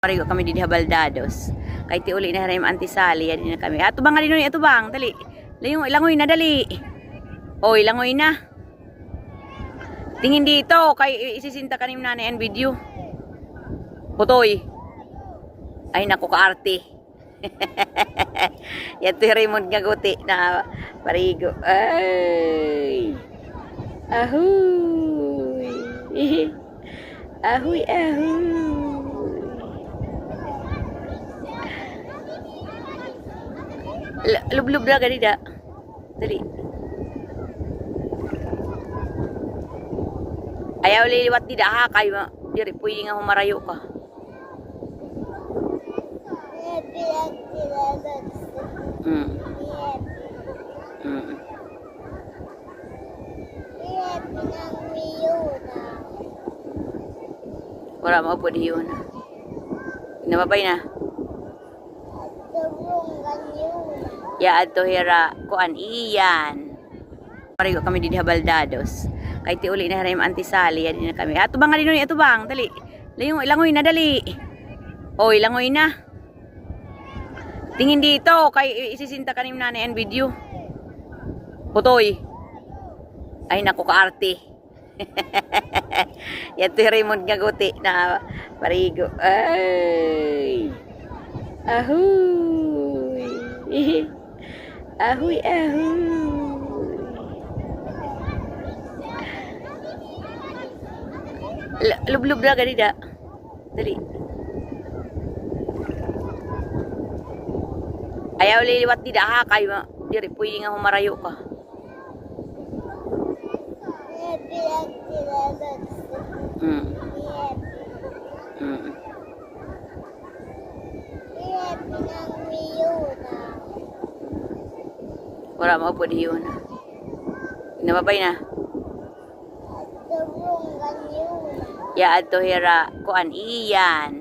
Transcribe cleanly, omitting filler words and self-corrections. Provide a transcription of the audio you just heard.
Marigo kami di Habaldados. Kay ti uli na harim antisali din na kami. Ato bang alino ni ato bang dali. Langoy na dali. Oy, langoy na. Tingin dito kay isisinta kanim na en video. Putoy. Ay naku kaarte. Yato Raymond gaguti na parigo. Ay. Ahoy. Ahoy, ahoy. Lub-lub na ganida. Dali. Ayaw liliwat di daha kay diri pwede nga humarayo ka. Wala mo po di yun. Namabay na. Ya adto hera kuan iyan. Marigo kami di Habaldados. Kay ti uli na harim antisali din na kami. Ato bang alino ni ato bang dali. Langoy na dali. Oy, langoy na. Tingin dito kay isisinta kanim na en video. Putoy. Ay naku kaarte. Yato Raymond gaguti na parigo. Ay. Ahoy. Ahoy, ahoy. Lub-lub na ganida. Dali. Ayaw liliwat di daha kay diri pwede nga humarayo ka. Wala mo po di yun. Namabay na. Ya adto hera kuan iyan.